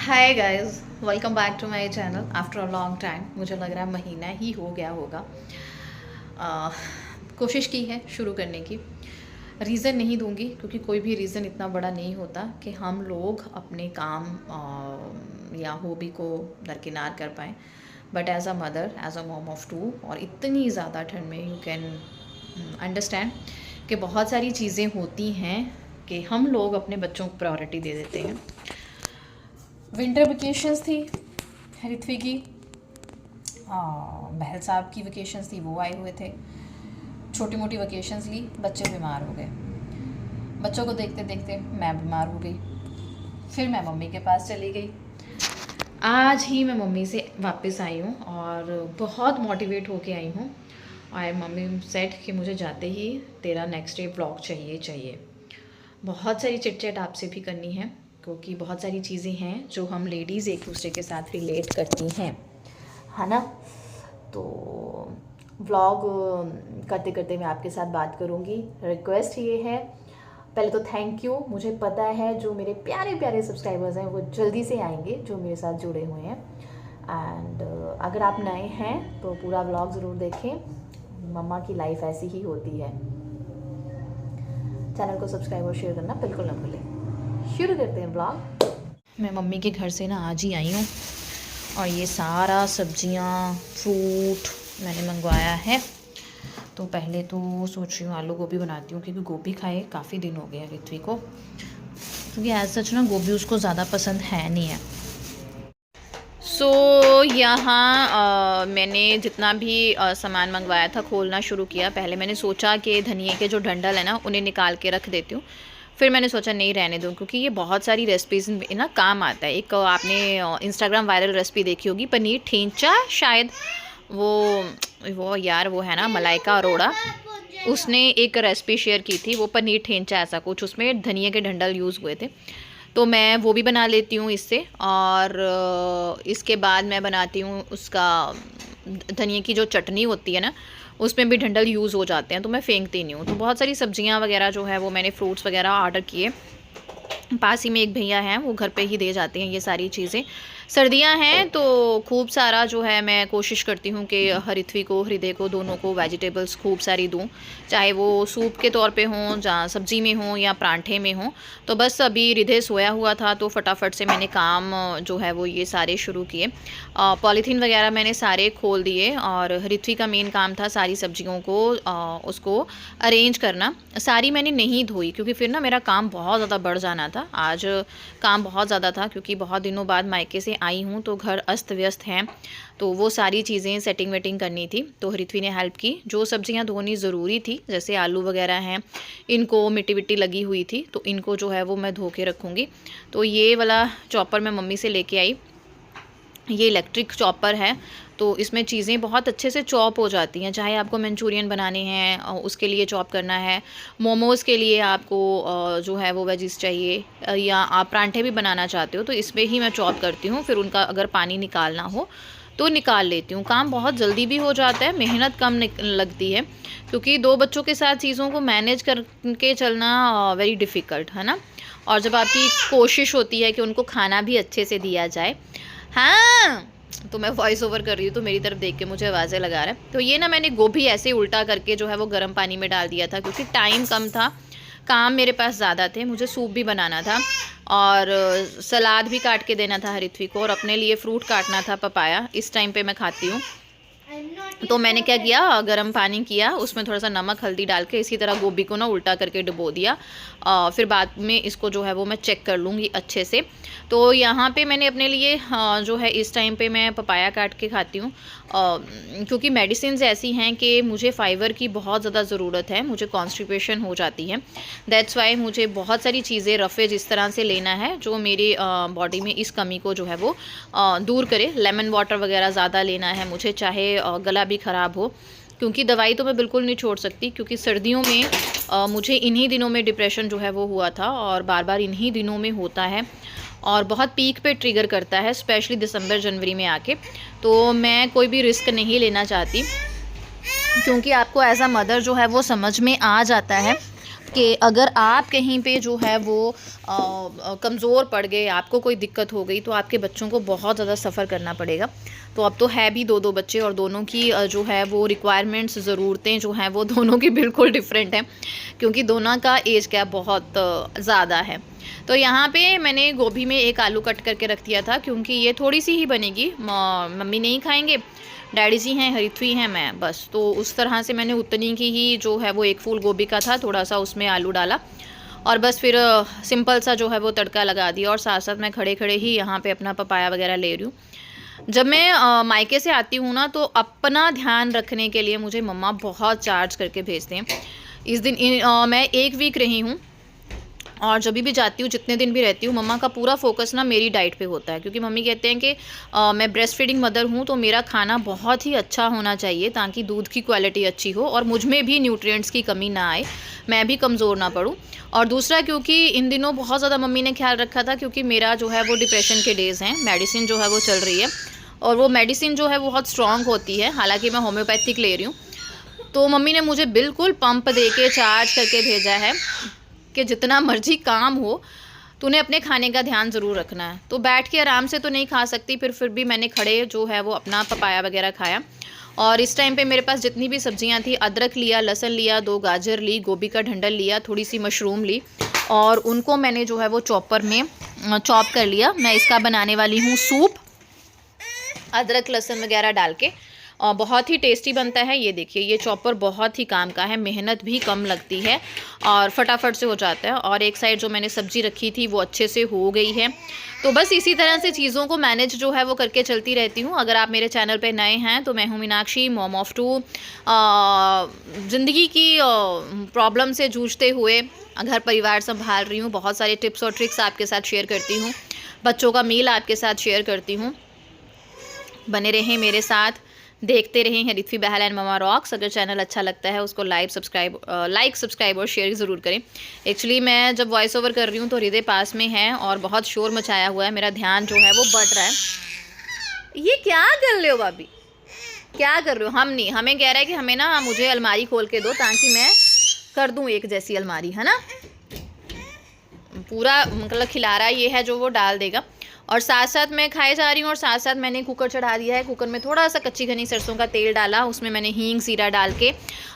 Hi guys, welcome back to my channel after a long time. मुझे लग रहा है महीना ही हो गया होगा। अह, कोशिश की है शुरू करने की। रीज़न नहीं दूंगी क्योंकि कोई भी रीज़न इतना बड़ा नहीं होता कि हम लोग अपने काम या हॉबी को दरकिनार कर पाएँ। But as a mother, as a mom of two, और इतनी ज़्यादा ठंड में यू कैन अंडरस्टैंड कि बहुत सारी चीज़ें होती हैं कि हम लोग अपने बच्चों को प्रायोरिटी दे देते हैं। विंटर वेकेशंस थी ऋत्वी की, बहल साहब की वेकेशंस थी, वो आए हुए थे। छोटी मोटी वेकेशंस ली, बच्चे बीमार हो गए। बच्चों को देखते देखते मैं बीमार हो गई। फिर मैं मम्मी के पास चली गई। आज ही मैं मम्मी से वापस आई हूँ और बहुत मोटिवेट होके आई हूँ। और मम्मी सेड कि मुझे जाते ही तेरा नेक्स्ट डे ब्लॉग चाहिए। बहुत सारी चिट चैट आपसे भी करनी है क्योंकि बहुत सारी चीज़ें हैं जो हम लेडीज़ एक दूसरे के साथ रिलेट करती हैं, है ना। तो व्लॉग करते करते मैं आपके साथ बात करूँगी। रिक्वेस्ट ये है, पहले तो थैंक यू। मुझे पता है जो मेरे प्यारे प्यारे सब्सक्राइबर्स हैं वो जल्दी से आएंगे जो मेरे साथ जुड़े हुए हैं। एंड अगर आप नए हैं तो पूरा व्लॉग ज़रूर देखें। मम्मा की लाइफ ऐसी ही होती है। चैनल को सब्सक्राइब और शेयर करना बिल्कुल ना भूलें। शुरू करते हैं ब्लॉग। मैं मम्मी के घर से ना आज ही आई हूँ और ये सारा सब्जियाँ फ्रूट मैंने मंगवाया है। तो पहले तो सोच रही हूँ आलू गोभी बनाती हूँ क्योंकि गोभी खाए काफ़ी दिन हो गए हैं ऋत्वी को, क्योंकि एज सच ना गोभी उसको ज़्यादा पसंद है नहीं है। यहाँ मैंने जितना भी सामान मंगवाया था खोलना शुरू किया। पहले मैंने सोचा कि धनिए के जो डंडल है ना उन्हें निकाल के रख देती हूँ। फिर मैंने सोचा नहीं, रहने दूँ, क्योंकि ये बहुत सारी रेसिपीज़ में ना काम आता है। एक आपने इंस्टाग्राम वायरल रेसिपी देखी होगी, पनीर ठेंचा शायद, वो यार वो है ना मलाइका अरोड़ा, उसने एक रेसिपी शेयर की थी, वो पनीर ठेंचा ऐसा कुछ, उसमें धनिए के डंडल यूज़ हुए थे। तो मैं वो भी बना लेती हूँ इससे। और इसके बाद मैं बनाती हूँ उसका धनिए की जो चटनी होती है ना, उसमें भी डंडल यूज़ हो जाते हैं, तो मैं फेंकती नहीं हूँ। तो बहुत सारी सब्जियाँ वगैरह जो है वो मैंने फ्रूट्स वगैरह ऑर्डर किए। पास ही में एक भैया हैं, वो घर पे ही दे जाते हैं ये सारी चीज़ें। सर्दियां हैं तो खूब सारा जो है मैं कोशिश करती हूँ कि ऋत्वी को हृदय को दोनों को वेजिटेबल्स खूब सारी दूँ, चाहे वो सूप के तौर पे हों, जहाँ सब्ज़ी में हों या परांठे में हों। तो बस अभी हृदय सोया हुआ था तो फटाफट से मैंने काम जो है वो ये सारे शुरू किए। पॉलीथीन वगैरह मैंने सारे खोल दिए और ऋत्वी का मेन काम था सारी सब्जियों को उसको अरेंज करना। सारी मैंने नहीं धोई क्योंकि फिर ना मेरा काम बहुत ज़्यादा बढ़ जाना था। आज काम बहुत ज़्यादा था क्योंकि बहुत दिनों बाद मायके से आई हूँ तो घर अस्त व्यस्त हैं, तो वो सारी चीज़ें सेटिंग वेटिंग करनी थी। तो ऋत्वी ने हेल्प की। जो सब्जियां धोनी ज़रूरी थी जैसे आलू वगैरह हैं, इनको मिट्टी विट्टी लगी हुई थी तो इनको जो है वो मैं धो के रखूँगी। तो ये वाला चॉपर मैं मम्मी से लेके आई। ये इलेक्ट्रिक चॉपर है तो इसमें चीज़ें बहुत अच्छे से चॉप हो जाती हैं। चाहे आपको मंचूरियन बनाने हैं उसके लिए चॉप करना है, मोमोज़ के लिए आपको जो है वो वेजिस चाहिए, या आप परांठे भी बनाना चाहते हो तो इसमें ही मैं चॉप करती हूँ। फिर उनका अगर पानी निकालना हो तो निकाल लेती हूँ। काम बहुत जल्दी भी हो जाता है, मेहनत कम लगती है, क्योंकि 2 बच्चों के साथ चीज़ों को मैनेज करके चलना वेरी डिफ़िकल्ट है ना। और जब आपकी कोशिश होती है कि उनको खाना भी अच्छे से दिया जाए। हाँ, तो मैं वॉइस ओवर कर रही हूँ तो मेरी तरफ देख के मुझे आवाज़ें लगा रहा है। तो ये ना मैंने गोभी ऐसे उल्टा करके जो है वो गर्म पानी में डाल दिया था क्योंकि टाइम कम था, काम मेरे पास ज़्यादा थे, मुझे सूप भी बनाना था और सलाद भी काट के देना था ऋत्वी को, और अपने लिए फ्रूट काटना था, पपाया इस टाइम पे मैं खाती हूँ। तो मैंने क्या किया, गर्म पानी किया, उसमें थोड़ा सा नमक हल्दी डाल के इसी तरह गोभी को ना उल्टा करके डुबो दिया। फिर बाद में इसको जो है वो मैं चेक कर लूँगी अच्छे से। तो यहाँ पे मैंने अपने लिए जो है इस टाइम पे मैं पपाया काट के खाती हूँ क्योंकि मेडिसिन्स ऐसी हैं कि मुझे फाइबर की बहुत ज़्यादा ज़रूरत है, मुझे कॉन्स्टिपेशन हो जाती है। दैट्स वाई मुझे बहुत सारी चीज़ें रफ़ेज इस तरह से लेना है जो मेरी बॉडी में इस कमी को जो है वो दूर करे। लेमन वाटर वगैरह ज़्यादा लेना है मुझे, चाहे गला भी ख़राब हो, क्योंकि दवाई तो मैं बिल्कुल नहीं छोड़ सकती। क्योंकि सर्दियों में मुझे इन्हीं दिनों में डिप्रेशन जो है वो हुआ था और बार बार इन्हीं दिनों में होता है और बहुत पीक पे ट्रिगर करता है, स्पेशली दिसंबर जनवरी में आके। तो मैं कोई भी रिस्क नहीं लेना चाहती क्योंकि आपको एज अ मदर जो है वो समझ में आ जाता है कि अगर आप कहीं पे जो है वो कमज़ोर पड़ गए, आपको कोई दिक्कत हो गई, तो आपके बच्चों को बहुत ज़्यादा सफ़र करना पड़ेगा। तो अब तो है भी 2-2 बच्चे, और दोनों की जो है वो रिक्वायरमेंट्स, ज़रूरतें जो हैं वो दोनों की बिल्कुल डिफरेंट हैं, क्योंकि दोनों का एज गैप बहुत ज़्यादा है। तो यहाँ पे मैंने गोभी में एक आलू कट करके रख दिया था, क्योंकि ये थोड़ी सी ही बनेगी, मम्मी नहीं खाएंगे, डैडी जी हैं, हरिथवी हैं, मैं, बस। तो उस तरह से मैंने उतनी की ही जो है वो एक फूल गोभी का था, थोड़ा सा उसमें आलू डाला, और बस फिर सिंपल सा जो है वो तड़का लगा दिया। और साथ साथ मैं खड़े खड़े ही यहाँ पे अपना पपाया वगैरह ले रही हूँ। जब मैं मायके से आती हूँ ना, तो अपना ध्यान रखने के लिए मुझे मम्मा बहुत चार्ज करके भेजते हैं। इस दिन मैं 1 वीक रही हूँ, और जब भी जाती हूँ, जितने दिन भी रहती हूँ, मम्मा का पूरा फोकस ना मेरी डाइट पे होता है, क्योंकि मम्मी कहते हैं कि मैं ब्रेस्ट फीडिंग मदर हूँ, तो मेरा खाना बहुत ही अच्छा होना चाहिए, ताकि दूध की क्वालिटी अच्छी हो और मुझ में भी न्यूट्रिएंट्स की कमी ना आए, मैं भी कमज़ोर ना पड़ूँ। और दूसरा, क्योंकि इन दिनों बहुत ज़्यादा मम्मी ने ख्याल रखा था, क्योंकि मेरा जो है वो डिप्रेशन के डेज़ हैं, मेडिसिन जो है वो चल रही है, और वो मेडिसिन जो है बहुत स्ट्रॉन्ग होती है, हालाँकि मैं होम्योपैथिक ले रही हूँ। तो मम्मी ने मुझे बिल्कुल पंप दे के चार्ज करके भेजा है कि जितना मर्जी काम हो, तूने अपने खाने का ध्यान ज़रूर रखना है। तो बैठ के आराम से तो नहीं खा सकती, फिर भी मैंने खड़े जो है वो अपना पपाया वगैरह खाया। और इस टाइम पे मेरे पास जितनी भी सब्जियां थी, अदरक लिया, लहसुन लिया, 2 गाजर ली, गोभी का डंडल लिया, थोड़ी सी मशरूम ली, और उनको मैंने जो है वो चॉपर में चॉप कर लिया। मैं इसका बनाने वाली हूँ सूप, अदरक लहसुन वगैरह डाल के, और बहुत ही टेस्टी बनता है। ये देखिए, ये चॉपर बहुत ही काम का है, मेहनत भी कम लगती है और फटाफट से हो जाता है। और एक साइड जो मैंने सब्ज़ी रखी थी वो अच्छे से हो गई है। तो बस इसी तरह से चीज़ों को मैनेज जो है वो करके चलती रहती हूँ। अगर आप मेरे चैनल पे नए हैं, तो मैं हूँ मीनाक्षी, मॉम ऑफ 2। ज़िंदगी की प्रॉब्लम से जूझते हुए घर परिवार संभाल रही हूँ। बहुत सारे टिप्स और ट्रिक्स आपके साथ शेयर करती हूँ, बच्चों का मील आपके साथ शेयर करती हूँ। बने रहें मेरे साथ, देखते रहें हरिथवी बहल एंड ममा रॉक्स। अगर चैनल अच्छा लगता है, उसको लाइक सब्सक्राइब और शेयर ज़रूर करें। एक्चुअली मैं जब वॉइस ओवर कर रही हूँ तो हृदय पास में है और बहुत शोर मचाया हुआ है, मेरा ध्यान जो है वो बढ़ रहा है। ये क्या कर रहे हो भाभी, क्या कर रहे हो? हम नहीं, हमें कह रहा है कि हमें ना, मुझे अलमारी खोल के दो, ताकि मैं कर दूँ एक जैसी अलमारी, है ना। पूरा मतलब खिला रहा ये है जो वो डाल देगा। और साथ साथ मैं खाए जा रही हूँ, और साथ साथ मैंने कुकर चढ़ा दिया है। कुकर में थोड़ा सा कच्ची घनी सरसों का तेल डाला, उसमें मैंने हींग जीरा डाल के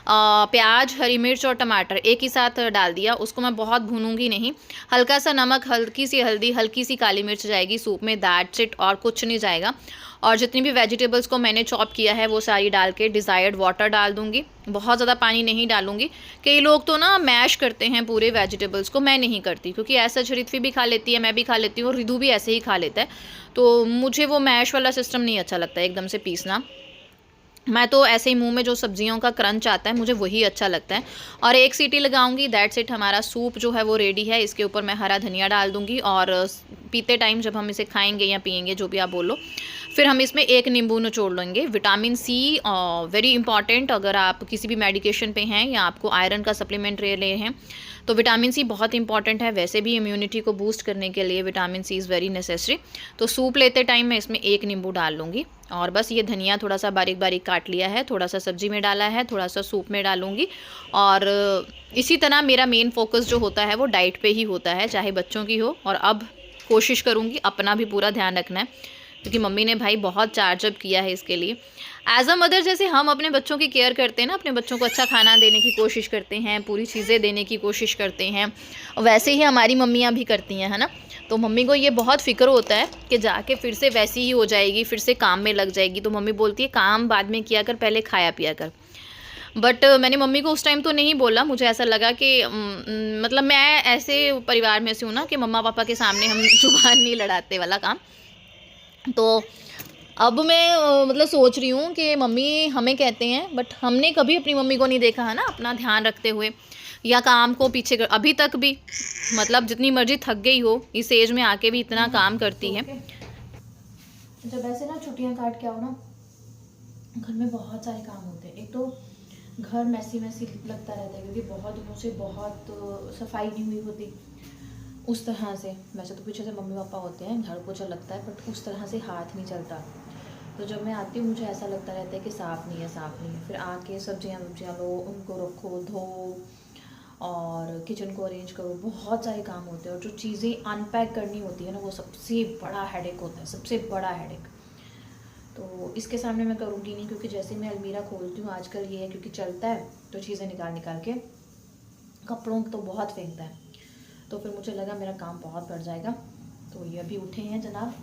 प्याज, हरी मिर्च और टमाटर एक ही साथ डाल दिया। उसको मैं बहुत भूनूंगी नहीं, हल्का सा नमक, हल्की सी हल्दी, हल्की सी काली मिर्च जाएगी सूप में, दैट्स इट, और कुछ नहीं जाएगा। और जितनी भी वेजिटेबल्स को मैंने चॉप किया है वो सारी डाल के डिज़ायर्ड वाटर डाल दूँगी, बहुत ज़्यादा पानी नहीं डालूँगी। कई लोग तो ना मैश करते हैं पूरे वेजिटेबल्स को, मैं नहीं करती, क्योंकि ऐसा हरिथवी भी खा लेती है, मैं भी खा लेती हूँ, और रिधु भी ऐसे ही खा लेता है। तो मुझे वो मैश वाला सिस्टम नहीं अच्छा लगता है, एकदम से पीसना। मैं तो ऐसे ही मुंह में जो सब्जियों का क्रंच आता है, मुझे वही अच्छा लगता है। और एक सीटी लगाऊंगी, दैट्स इट, हमारा सूप जो है वो रेडी है। इसके ऊपर मैं हरा धनिया डाल दूंगी, और पीते टाइम जब हम इसे खाएंगे या पियेंगे, जो भी आप बोलो, फिर हम इसमें एक नींबू निचोड़ लेंगे। विटामिन सी वेरी इंपॉर्टेंट, अगर आप किसी भी मेडिकेशन पे हैं या आपको आयरन का सप्लीमेंट ले रहे हैं, तो विटामिन सी बहुत इंपॉर्टेंट है। वैसे भी इम्यूनिटी को बूस्ट करने के लिए vitamin C is very necessary. तो सूप लेते टाइम मैं इसमें एक नींबू डाल लूँगी। और बस ये धनिया थोड़ा सा बारीक बारीक काट लिया है, थोड़ा सा सब्जी में डाला है, थोड़ा सा सूप में डालूँगी। और इसी तरह मेरा मेन फोकस जो होता है वो डाइट पे ही होता है, चाहे बच्चों की हो। और अब कोशिश करूँगी अपना भी पूरा ध्यान रखना है, क्योंकि मम्मी ने भाई बहुत चार्जअप किया है इसके लिए। एज अ मदर, जैसे हम अपने बच्चों की केयर करते हैं ना, अपने बच्चों को अच्छा खाना देने की कोशिश करते हैं, पूरी चीज़ें देने की कोशिश करते हैं, वैसे ही हमारी मम्मियाँ भी करती हैं, है ना। तो मम्मी को ये बहुत फ़िक्र होता है कि जाके फिर से वैसी ही हो जाएगी, फिर से काम में लग जाएगी। तो मम्मी बोलती है काम बाद में किया कर, पहले खाया पिया कर। बट मैंने मम्मी को उस टाइम तो नहीं बोला, मुझे ऐसा लगा कि मतलब मैं ऐसे परिवार में से हूँ ना कि मम्मा पापा के सामने हम जुबान नहीं लड़ाते वाला काम। तो अब मैं मतलब सोच रही हूँ कि मम्मी हमें कहते हैं, बट हमने कभी अपनी मम्मी को नहीं देखा है ना अपना ध्यान रखते हुए, या काम को पीछे कर, अभी तक भी, मतलब जितनी मर्जी थक गई हो, इस एज में आके भी इतना काम करती है। जब ऐसे ना छुट्टियां काट के आओ ना, घर में बहुत सारे काम होते हैं। एक तो घर मैसी मैसी लगता रहता है, क्योंकि बहुत दिनों से बहुत सफाई नहीं हुई होती उस तरह से। वैसे तो पीछे से मम्मी पापा होते हैं, झाड़ू पोछा लगता है, बट उस तरह से हाथ नहीं चलता। तो जब मैं आती हूँ मुझे ऐसा लगता रहता है कि साफ़ नहीं है, साफ़ नहीं है। फिर आके सब्जियाँ लो, उनको रखो, धो, और किचन को अरेंज करो, बहुत सारे काम होते हैं। और जो चीज़ें अनपैक करनी होती है ना, वो सबसे बड़ा हेडेक होता है, सबसे बड़ा हेडेक। तो इसके सामने मैं करूँगी नहीं, क्योंकि जैसे मैं अलमीरा खोलती हूँ आजकल ये है, क्योंकि चलता है तो चीज़ें निकाल निकाल के कपड़ों तो बहुत फेंकता है, तो फिर मुझे लगा मेरा काम बहुत बढ़ जाएगा। तो ये अभी उठे हैं जनाब,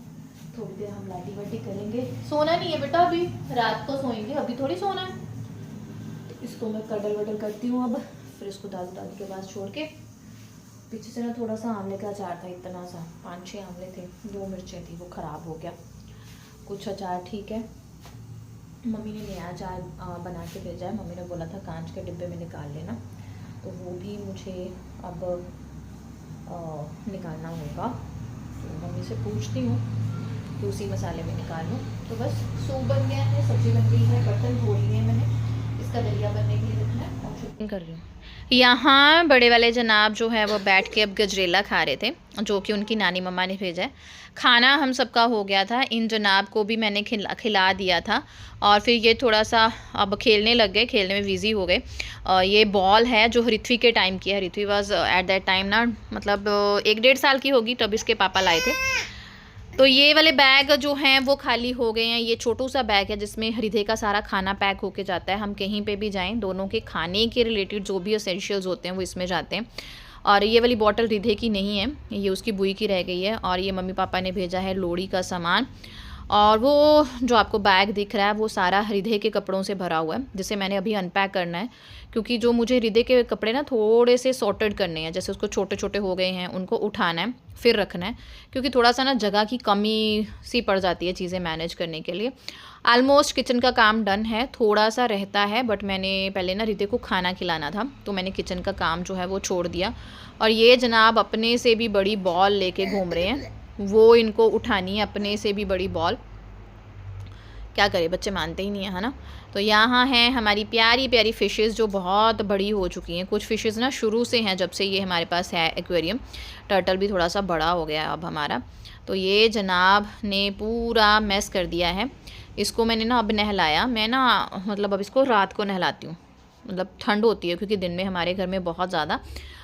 थोड़ी देर हम लाइटी वाइटी करेंगे। सोना नहीं है बेटा, अभी रात को सोएंगे, अभी थोड़ी सोना है। तो इसको मैं कडल वडल करती हूँ अब, फिर इसको दादी के पास छोड़ के। पीछे से ना थोड़ा सा आंवले का अचार था, इतना सा 5-6 आंवले थे, 2 मिर्चें थी, वो ख़राब हो गया। कुछ अचार ठीक है। मम्मी ने नया अचार बना के भेजा है, मम्मी ने बोला था कांच के डिब्बे में निकाल लेना, तो वो भी मुझे अब निकालना होगा। तो मम्मी से पूछती हूँ कि उसी मसाले में निकालूँ। तो बस सूप बन गया है, सब्ज़ी बन गई है, बर्तन धो लिए हैं मैंने, इसका दलिया बनने के लिए रखना है और छुट्टी कर रही हूँ। यहाँ बड़े वाले जनाब जो है वो बैठ के अब गजरेला खा रहे थे, जो कि उनकी नानी मम्मा ने भेजा है। खाना हम सबका हो गया था, इन जनाब को भी मैंने खिला दिया था। और फिर ये थोड़ा सा अब खेलने लग गए, खेलने में बिज़ी हो गए। ये बॉल है जो ऋत्वी के टाइम की है। Ritvi was at that time ना, मतलब 1-1.5 साल की होगी, तब इसके पापा लाए थे। तो ये वाले बैग जो हैं वो खाली हो गए हैं। ये छोटू सा बैग है जिसमें हृदय का सारा खाना पैक होके जाता है। हम कहीं पे भी जाएं, दोनों के खाने के रिलेटेड जो भी एसेंशियल्स होते हैं वो इसमें जाते हैं। और ये वाली बॉटल हृदय की नहीं है, ये उसकी बुई की रह गई है। और ये मम्मी पापा ने भेजा है लोहड़ी का सामान। और वो जो आपको बैग दिख रहा है वो सारा हृदय के कपड़ों से भरा हुआ है, जिसे मैंने अभी अनपैक करना है। क्योंकि जो मुझे हृदय के कपड़े ना थोड़े से सॉर्टेड करने हैं, जैसे उसको छोटे छोटे हो गए हैं, उनको उठाना है फिर रखना है। क्योंकि थोड़ा सा ना जगह की कमी सी पड़ जाती है चीज़ें मैनेज करने के लिए। ऑलमोस्ट किचन का काम डन है, थोड़ा सा रहता है, बट मैंने पहले ना हृदय को खाना खिलाना था, तो मैंने किचन का काम जो है वो छोड़ दिया। और ये जनाब अपने से भी बड़ी बॉल लेके घूम रहे हैं, वो इनको उठानी है अपने से भी बड़ी बॉल। क्या करें, बच्चे मानते ही नहीं है ना। तो यहाँ हैं हमारी प्यारी प्यारी फ़िशेज़ जो बहुत बड़ी हो चुकी हैं। कुछ फ़िशेज़ ना शुरू से हैं, जब से ये हमारे पास है एक्वेरियम। टर्टल भी थोड़ा सा बड़ा हो गया है अब हमारा। तो ये जनाब ने पूरा मैस कर दिया है। इसको मैंने ना अब नहलाया, मैं ना मतलब अब इसको रात को नहलाती हूँ। मतलब ठंड होती है क्योंकि दिन में हमारे घर में बहुत ज़्यादा,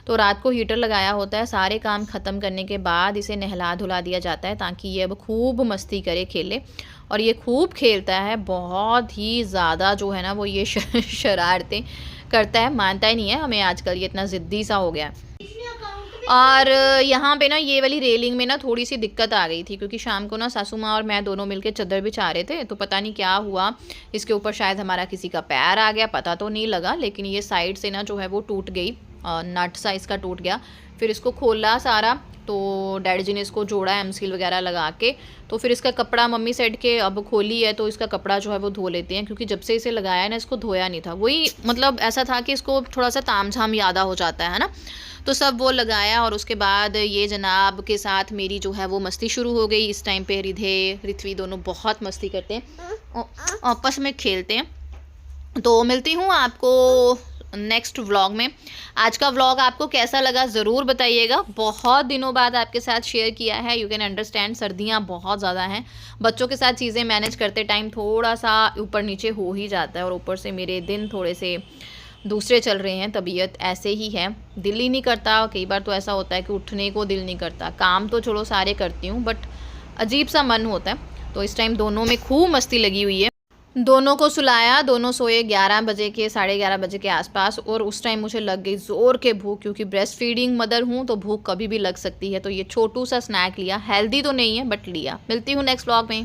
तो रात को हीटर लगाया होता है। सारे काम ख़त्म करने के बाद इसे नहला धुला दिया जाता है, ताकि ये अब खूब मस्ती करे, खेले। और ये खूब खेलता है, बहुत ही ज़्यादा जो है ना वो ये शरारतें करता है, मानता ही नहीं है हमें आजकल, ये इतना ज़िद्दी सा हो गया है। और यहाँ पे ना ये वाली रेलिंग में ना थोड़ी सी दिक्कत आ गई थी, क्योंकि शाम को ना सासू माँ और मैं दोनों मिलके चादर बिछा रहे थे, तो पता नहीं क्या हुआ, इसके ऊपर शायद हमारा किसी का पैर आ गया, पता तो नहीं लगा। लेकिन ये साइड से ना जो है वो टूट गई, नट सा इसका टूट गया। फिर इसको खोला सारा, तो डैडी जी ने इसको जोड़ा एम सील वगैरह लगा के। तो फिर इसका कपड़ा मम्मी सेट के अब खोली है, तो इसका कपड़ा जो है वो धो लेते हैं, क्योंकि जब से इसे लगाया है ना इसको धोया नहीं था। वही मतलब ऐसा था कि इसको थोड़ा सा ताम झाम याद हो जाता है ना, तो सब वो लगाया। और उसके बाद ये जनाब के साथ मेरी जो है वो मस्ती शुरू हो गई। इस टाइम पे हृदय ऋत्वी दोनों बहुत मस्ती करते हैं, आपस में खेलते हैं। तो मिलती हूँ आपको नेक्स्ट व्लॉग में। आज का व्लॉग आपको कैसा लगा ज़रूर बताइएगा। बहुत दिनों बाद आपके साथ शेयर किया है, यू कैन अंडरस्टैंड, सर्दियाँ बहुत ज़्यादा हैं, बच्चों के साथ चीज़ें मैनेज करते टाइम थोड़ा सा ऊपर नीचे हो ही जाता है। और ऊपर से मेरे दिन थोड़े से दूसरे चल रहे हैं, तबीयत ऐसे ही है, दिल ही नहीं करता। कई बार तो ऐसा होता है कि उठने को दिल नहीं करता। काम तो चलो सारे करती हूँ, बट अजीब सा मन होता है। तो इस टाइम दोनों में खूब मस्ती लगी हुई है। दोनों को सुलाया, दोनों सोए 11 बजे के 11:30 बजे के आसपास। और उस टाइम मुझे लग गई ज़ोर के भूख, क्योंकि ब्रेस्ट फीडिंग मदर हूँ तो भूख कभी भी लग सकती है। तो ये छोटू सा स्नैक लिया, हेल्दी तो नहीं है बट लिया। मिलती हूँ नेक्स्ट व्लॉग में।